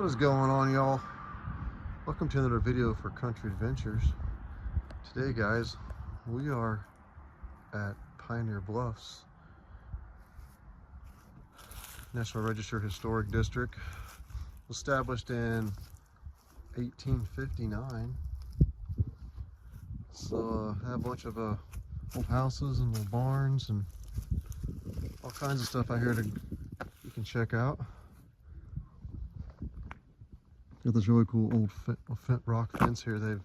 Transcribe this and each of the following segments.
What is going on, y'all? Welcome to another video for Country Adventures. Today, guys, we are at Pioneer Bluffs, National Register Historic District, established in 1859. So have a bunch of old houses and little barns and all kinds of stuff out here that you can check out. Got this really cool old flint rock fence here they've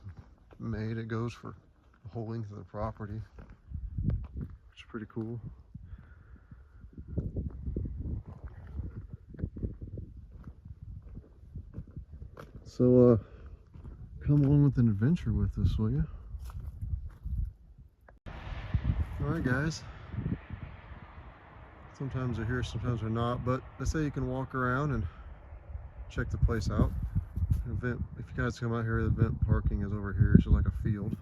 made. It goes for the whole length of the property, which is pretty cool. So come along with an adventure with us, will you? Alright, guys. Sometimes they're here, sometimes they're not, but they say you can walk around and check the place out. Event, if you guys come out here, the event parking is over here. It's just like a field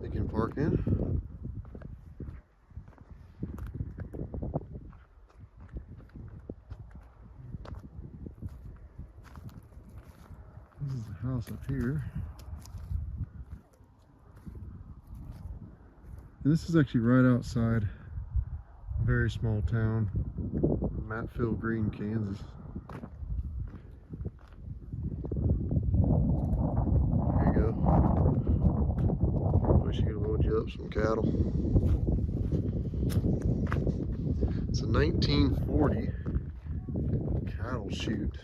you can park in. This is the house up here. And this is actually right outside a very small town, Matfield Green, Kansas. She could load you up some cattle. It's a 1940 cattle chute.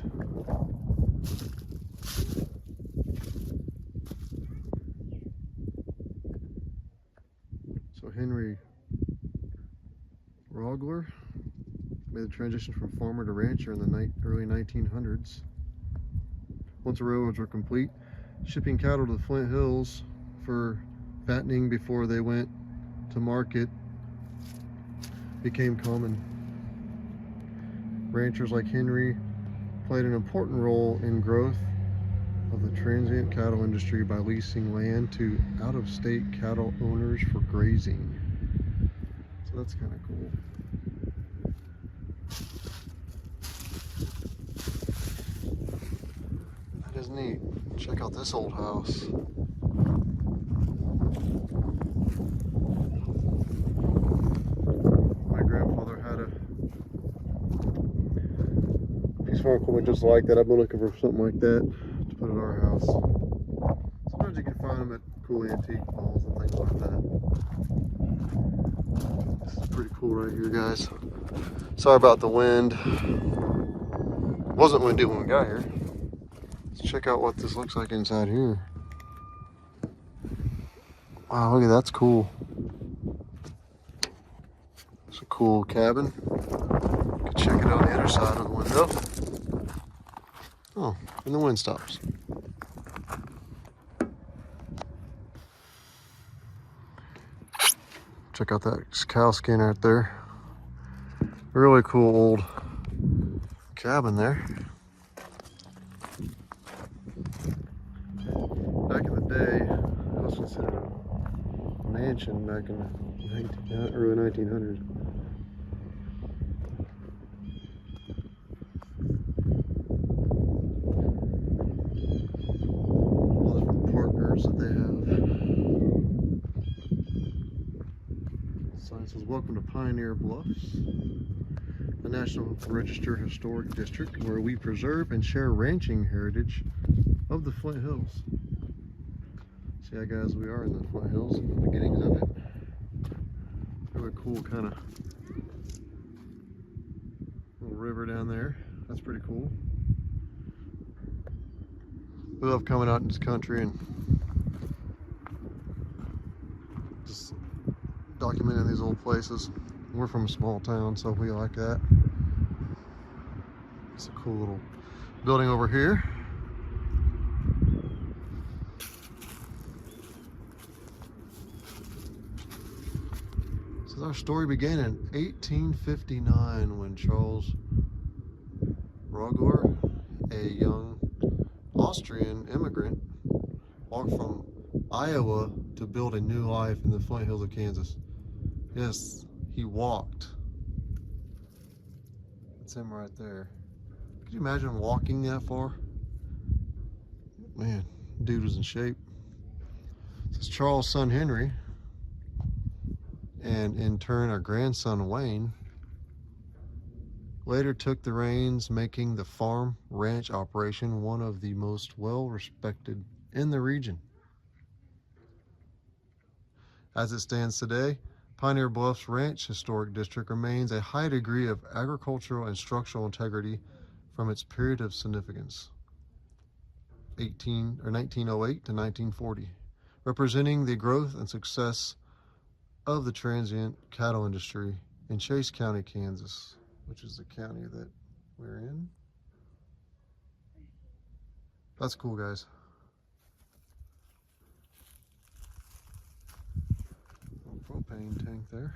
So Henry Rogler made the transition from farmer to rancher in the early 1900s. Once the railroads were complete, shipping cattle to the Flint Hills for fattening before they went to market became common. Ranchers like Henry played an important role in growth of the transient cattle industry by leasing land to out-of-state cattle owners for grazing. So that's kind of cool. That is neat. Check out this old house. Farm equipment just like that. I've been looking for something like that to put in our house. Sometimes you can find them at cool antique malls and things like that. This is pretty cool right here, guys. Sorry about the wind. It wasn't windy when we got here. Let's check out what this looks like inside here. Wow, look at that's cool. It's a cool cabin. You can check it out on the other side of the window. Oh, and the wind stops. Check out that cow skin right there. Really cool old cabin there. Back in the day, it was considered a mansion back in the early 1900s. That they have. Sign says, "Welcome to Pioneer Bluffs, the National Register Historic District, where we preserve and share ranching heritage of the Flint Hills." See, yeah, guys, we are in the Flint Hills, the beginnings of it. Really cool kind of little river down there. That's pretty cool. We love coming out in this country and just documenting these old places. We're from a small town, so we like that. It's a cool little building over here. So our story began in 1859 when Charles Rogler, a young Austrian immigrant, walked from Iowa to build a new life in the Flint Hills of Kansas. Yes, he walked. That's him right there. Could you imagine walking that far? Man, dude was in shape. This is Charles' son Henry, and in turn our grandson Wayne later took the reins, making the farm ranch operation one of the most well respected in the region. As it stands today, Pioneer Bluffs Ranch Historic District remains a high degree of agricultural and structural integrity from its period of significance, 1908 to 1940, representing the growth and success of the transient cattle industry in Chase County, Kansas, which is the county that we're in. That's cool, guys. Little propane tank there.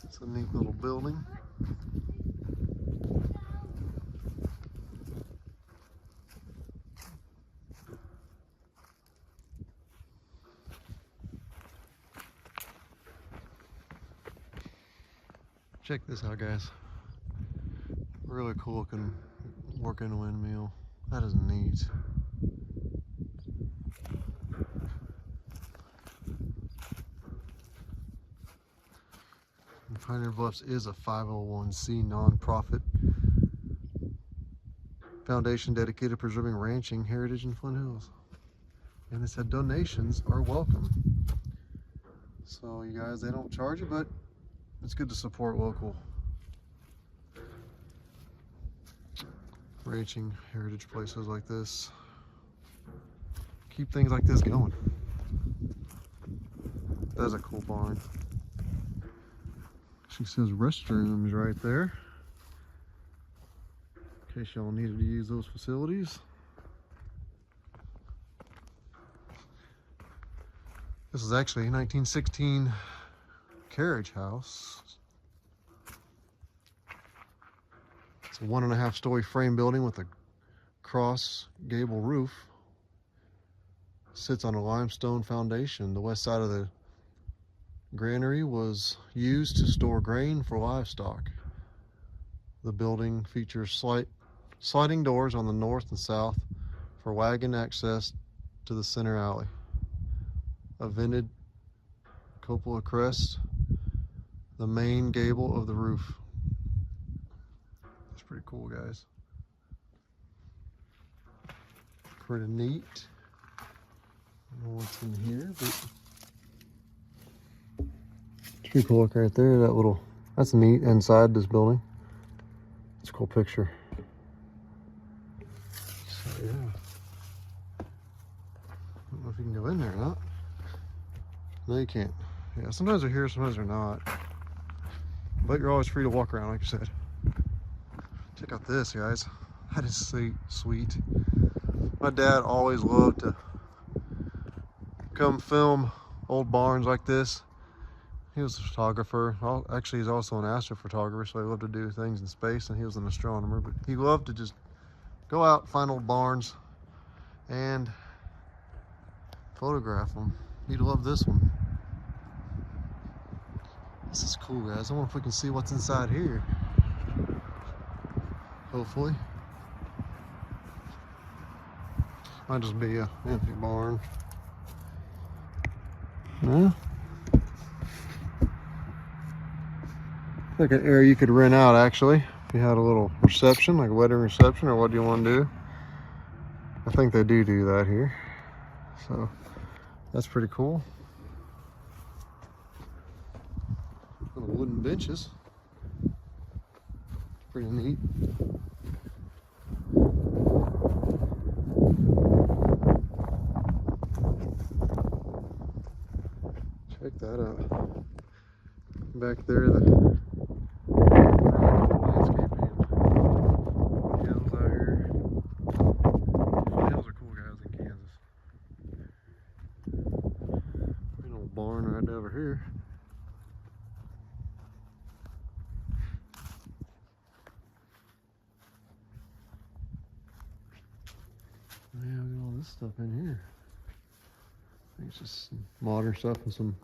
It's a neat little building. Check this out, guys. Really cool looking working windmill. That is neat. And Pioneer Bluffs is a 501c nonprofit foundation dedicated to preserving ranching heritage in Flint Hills. And they said donations are welcome. So you guys, they don't charge you, but it's good to support local ranching heritage places like this. Keep things like this going. That's a cool barn. She says restrooms right there, in case y'all needed to use those facilities. This is actually a 1916 carriage house. It's a 1.5 story frame building with a cross gable roof. Sits on a limestone foundation. The west side of the granary was used to store grain for livestock. The building features sliding doors on the north and south for wagon access to the center alley. A vented cupola crest the main gable of the roof. It's pretty cool, guys. Pretty neat. I don't know what's in here, but it's pretty cool. Look right there, that little, that's neat inside this building. It's a cool picture. So yeah. I don't know if you can go in there or not. No, you can't. Yeah, sometimes they're here, sometimes they're not. But you're always free to walk around, like you said. Check out this, guys. That is sweet. My dad always loved to come film old barns like this. He was a photographer. Actually, he's also an astrophotographer, so he loved to do things in space, and he was an astronomer. But he loved to just go out, find old barns, and photograph them. He'd love this one. This is cool, guys. I wonder if we can see what's inside here. Hopefully. Might just be an empty barn. No? Like an area you could rent out, actually, if you had a little reception, like a wedding reception, or what do you want to do? I think they do that here. So that's pretty cool. Little wooden benches. Pretty neat. Check that out. Back there, the landscaping, hills out here. The hills are cool, guys, in Kansas. An old barn right over here. Yeah, look at all this stuff in here. I think it's just some modern stuff and some,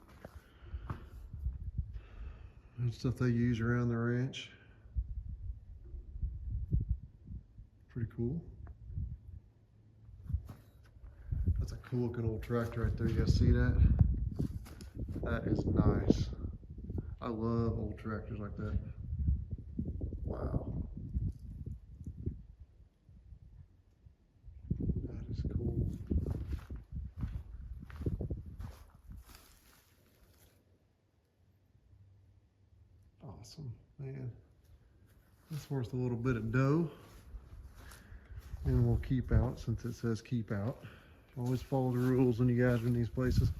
and stuff they use around the ranch. Pretty cool. That's a cool looking old tractor right there. You guys see that? That is nice. I love old tractors like that. Wow. That is cool. Awesome, man. That's worth a little bit of dough. And we'll keep out since it says keep out. Always follow the rules when you guys are in these places.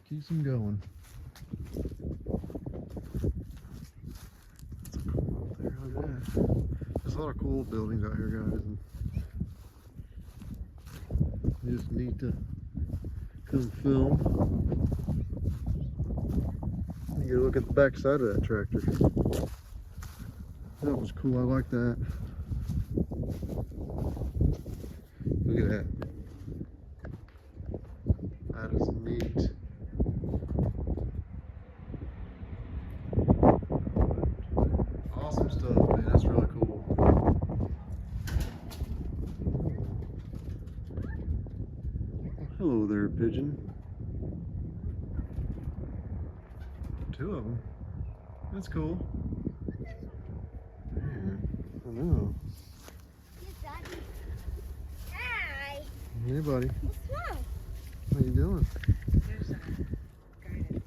Keeps them going. That's cool out there. Look at that. There's a lot of cool buildings out here, guys. And you just need to come film. You gotta look at the back side of that tractor. That was cool. I like that. Look at that. That is neat. Awesome stuff, man. That's really cool. Hello there, pigeon. 2 of them. That's cool. Man, I know. Hi. Hey, buddy. What's wrong? How you doing? There's a guy at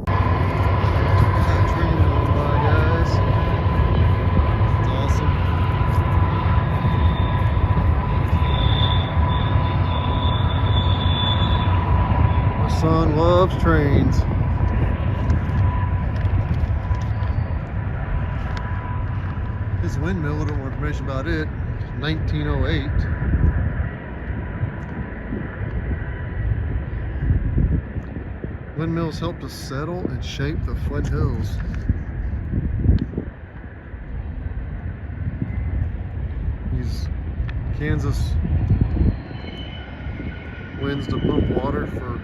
That train going by, guys. It's awesome. My son loves trains. This windmill, a little more information about it. 1908. Windmills helped to settle and shape the Flint Hills. Use Kansas winds to pump water for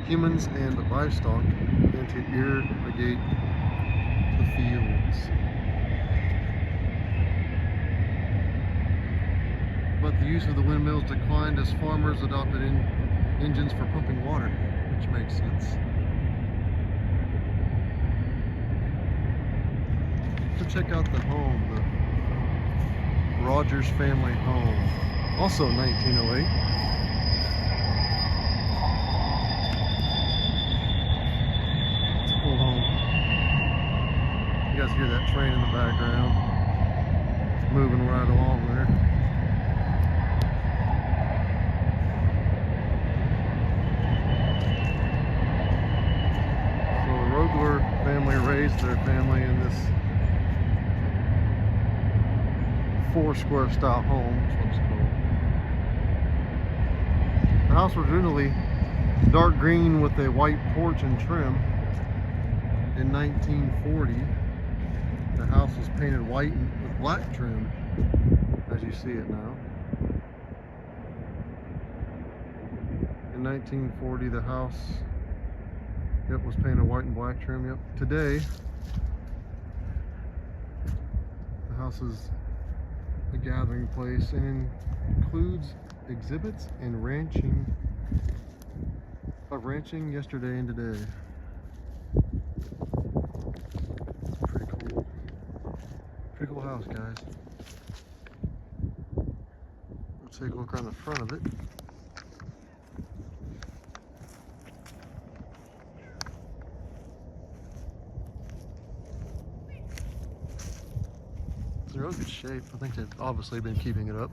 humans and livestock and to irrigate the fields. But the use of the windmills declined as farmers adopted engines for pumping water, which makes sense. So check out the home, the Rogers family home, also 1908. It's a cool home. You guys hear that train in the background? It's moving right along there. Rogler family raised their family in this 4-square style home, which looks cool. The house was originally dark green with a white porch and trim. In 1940, the house was painted white with black trim, as you see it now. In 1940, the house was painted white and black trim. Today, the house is a gathering place and includes exhibits and ranching yesterday and today. Pretty cool. Pretty cool house, guys. Let's take a look around the front of it. It's in real good shape. I think they've obviously been keeping it up.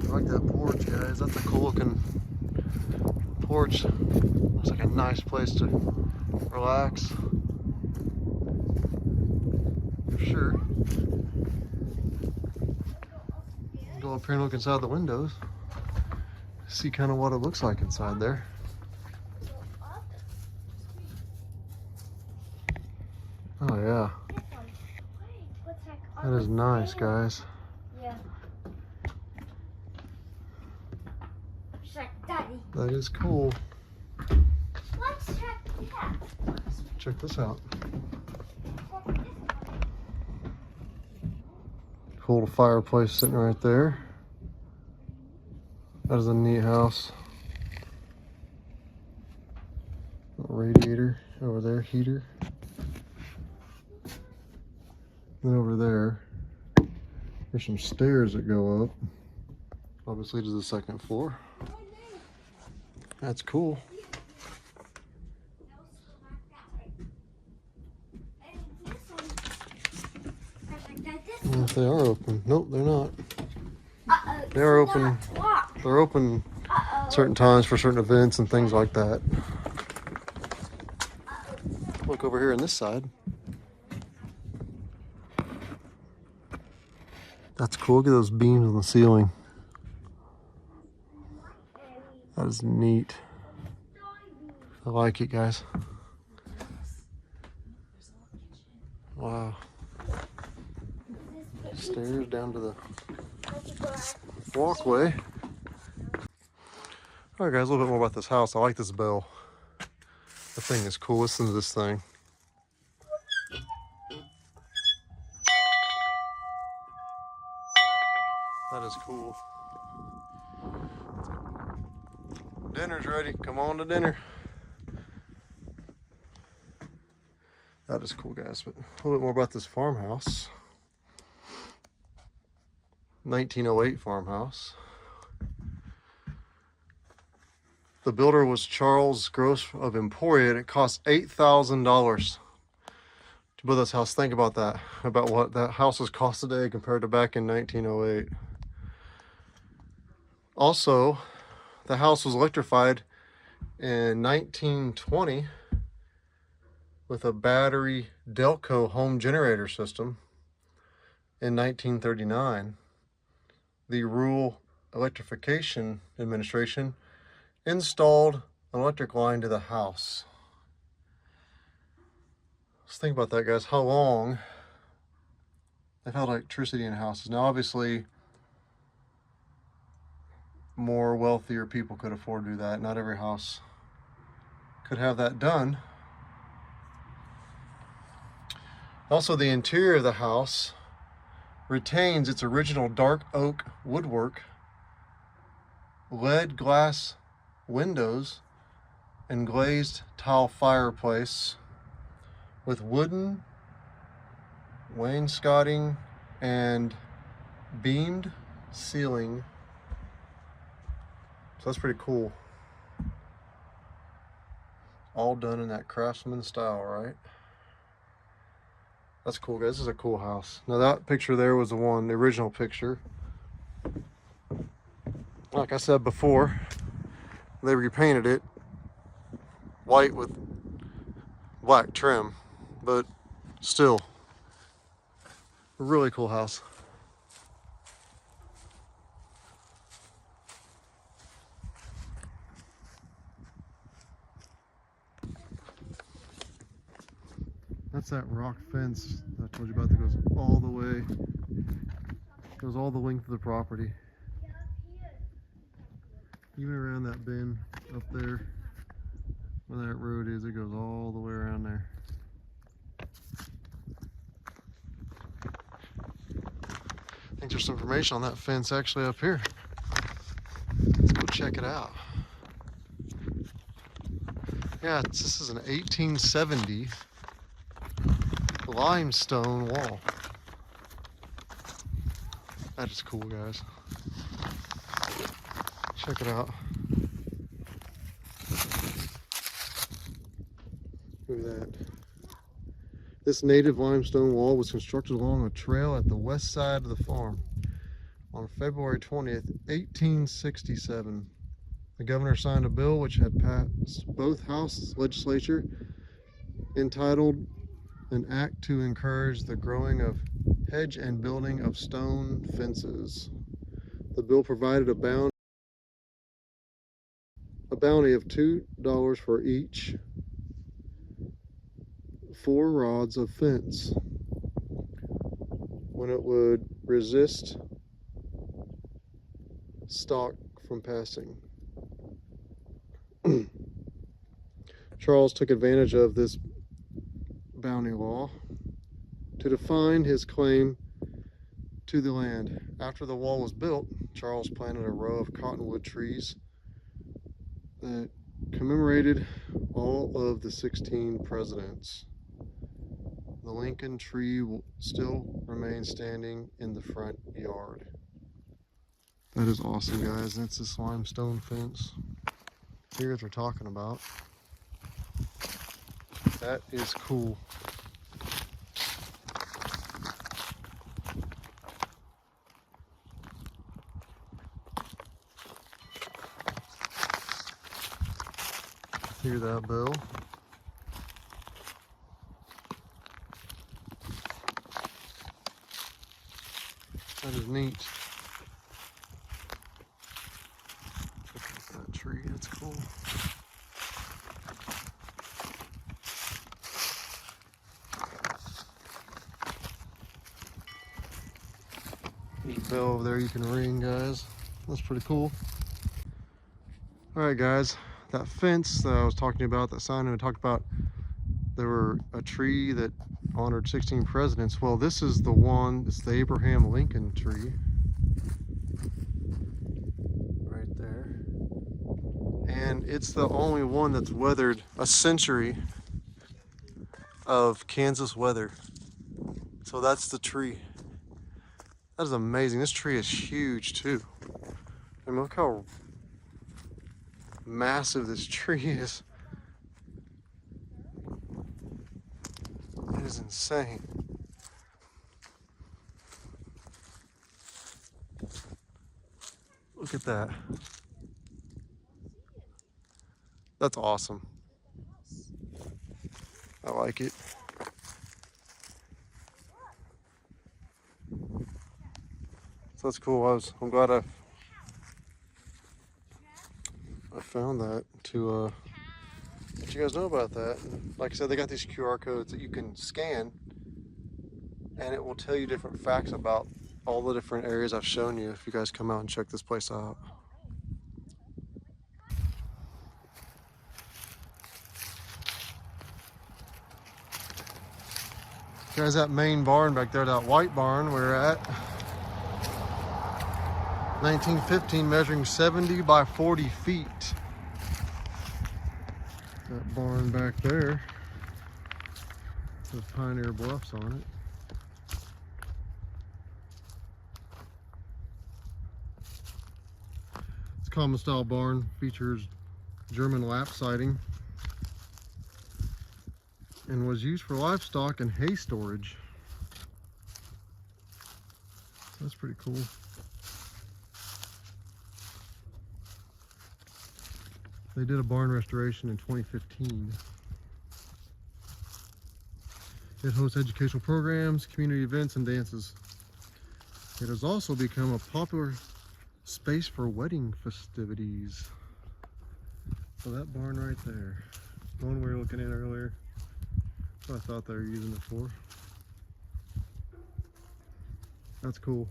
I like that porch, guys. That's a cool looking porch. Looks like a nice place to relax. For sure. Go up here and look inside the windows. See kind of what it looks like inside there. Oh yeah, that is nice, guys. Yeah. That is cool. Let's check that. Check this out. Cool little fireplace sitting right there. That is a neat house. Radiator over there, heater. Then over there, there's some stairs that go up, obviously to the second floor. That's cool. If they are open. Nope, they're not. They're open. They're open certain times for certain events and things like that. Look over here on this side. That's cool. Look at those beams on the ceiling. That is neat. I like it, guys. Wow. Stairs down to the walkway. All right, guys, a little bit more about this house. I like this bell. The thing is cool. Listen to this thing. That is cool. Dinner's ready. Come on to dinner. That is cool, guys. But a little bit more about this farmhouse. 1908 farmhouse. The builder was Charles Gross of Emporia, and it cost $8,000 to build this house. Think about that, about what that house has cost today compared to back in 1908. Also, the house was electrified in 1920 with a battery Delco home generator system. In 1939, the Rural Electrification Administration installed an electric line to the house. Let's think about that, guys. How long they've had electricity in houses. Now, obviously, more wealthier people could afford to do that. Not every house could have that done. Also, the interior of the house retains its original dark oak woodwork, lead glass windows, and glazed tile fireplace with wooden wainscoting and beamed ceiling. So that's pretty cool. All done in that craftsman style, right? That's cool, guys. This is a cool house. Now that picture there was the original picture. Like I said before, they repainted it white with black trim, but still a really cool house. That's that rock fence that I told you about that goes all the way, goes all the length of the property. Even around that bend up there, where that road is, it goes all the way around there. I think there's some information on that fence actually up here. Let's go check it out. Yeah, this is an 1870 limestone wall. That is cool, guys. Check it out. Look at that. This native limestone wall was constructed along a trail at the west side of the farm on February 20th, 1867. The governor signed a bill which had passed both House legislature, entitled an act to encourage the growing of hedge and building of stone fences. The bill provided a bounty of $2 for each 4 rods of fence when it would resist stock from passing. Charles took advantage of this bounty law to define his claim to the land. After the wall was built, Charles planted a row of cottonwood trees that commemorated all of the 16 presidents. The Lincoln tree will still remain standing in the front yard. That is awesome, guys. That's this limestone fence. Here's what we're talking about. That is cool. Hear that bell? That is neat. Look at that tree, that's cool. There's a bell over there you can ring, guys. That's pretty cool. All right, guys, that fence that I was talking about, that sign I talked about, there were a tree that honored 16 presidents. Well, this is the one, it's the Abraham Lincoln tree. Right there. And it's the only one that's weathered a century of Kansas weather. So that's the tree. That is amazing. This tree is huge too. I mean, look how massive this tree is. It is insane. Look at that. That's awesome. I like it. So that's cool. I'm glad I found that to let you guys know about that. Like I said, they got these QR codes that you can scan, and it will tell you different facts about all the different areas I've shown you if you guys come out and check this place out. Guys, that main barn back there, that white barn we're at, 1915, measuring 70 by 40 feet. That barn back there with Pioneer Bluffs on it. It's a common style barn, features German lap siding, and was used for livestock and hay storage. That's pretty cool. They did a barn restoration in 2015. It hosts educational programs, community events, and dances. It has also become a popular space for wedding festivities. So that barn right there, the one we were looking at earlier, that's what I thought they were using it for. That's cool.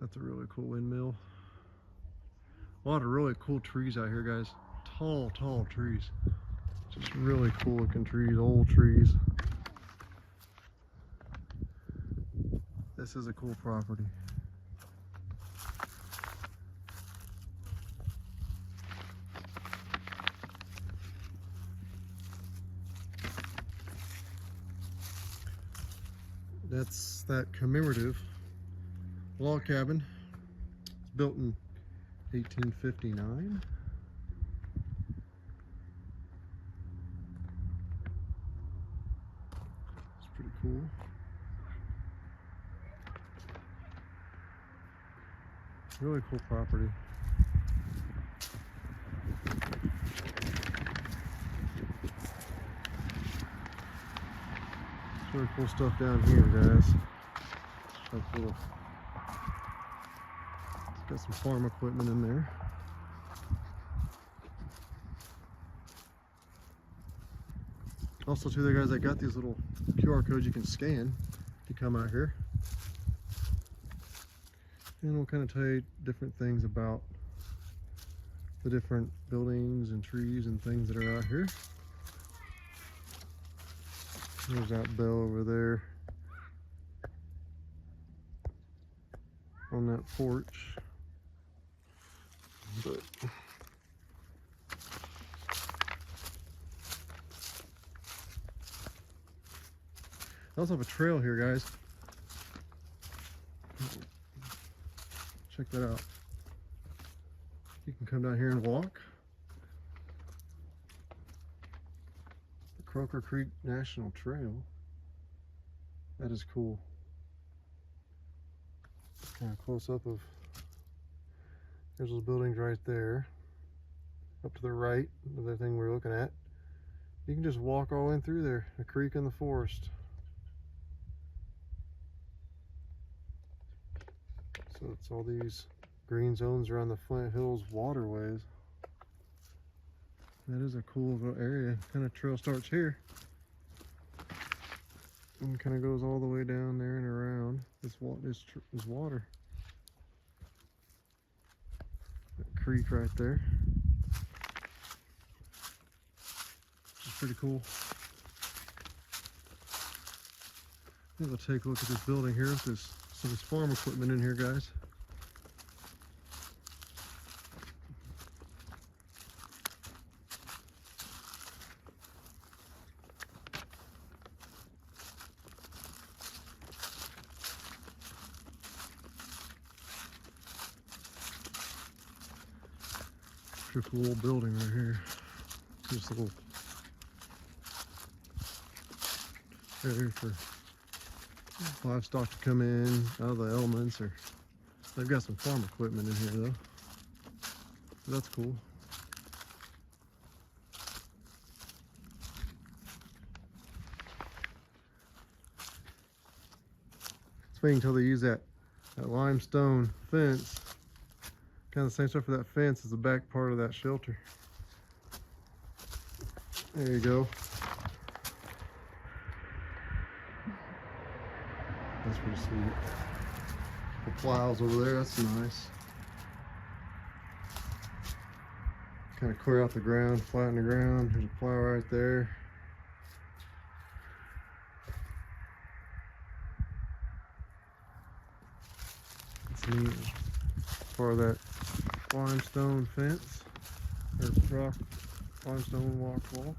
That's a really cool windmill. A lot of really cool trees out here, guys. Tall, tall trees. Just really cool looking trees, old trees. This is a cool property. That's that commemorative log cabin. It's built in 1859. It's pretty cool. Really cool property. Really cool stuff down here, guys. Like little, it's got some farm equipment in there. Also too, there guys, I got these little QR codes you can scan if you come out here. And we'll kind of tell you different things about the different buildings and trees and things that are out here. There's that bell over there on that porch. But I also have a trail here, guys. Check that out. You can come down here and walk. The Croker Creek National Trail. That is cool. Kind of close up of, there's those buildings right there. Up to the right of the thing we're looking at. You can just walk all the way through there, a creek in the forest. So it's all these green zones around the Flint Hills waterways. That is a cool little area. Kind of trail starts here and kind of goes all the way down there and around. This water. That creek right there. Which is pretty cool. I think we'll take a look at this building here. There's some farm equipment in here, guys. Pretty cool old building right here. Just a little area for livestock to come in out of the elements, or they've got some farm equipment in here though. So that's cool. It's waiting until they use that limestone fence. Kind of the same stuff for that fence as the back part of that shelter. There you go. That's pretty sweet. The plows over there, that's nice. Kind of clear out the ground, flatten the ground. There's a plow right there. That's neat. Part of that limestone fence, or rock, limestone walk wall.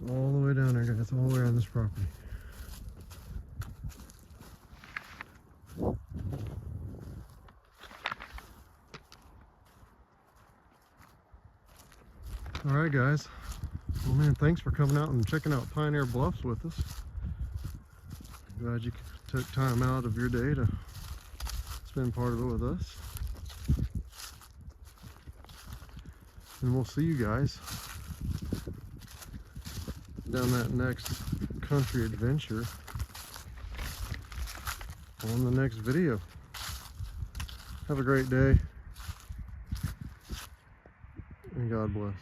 Goes all the way down there, guys, all the way around this property. Alright guys, well man, thanks for coming out and checking out Pioneer Bluffs with us. Glad you took time out of your day to spend part of it with us. And we'll see you guys down that next country adventure on the next video. Have a great day, and God bless.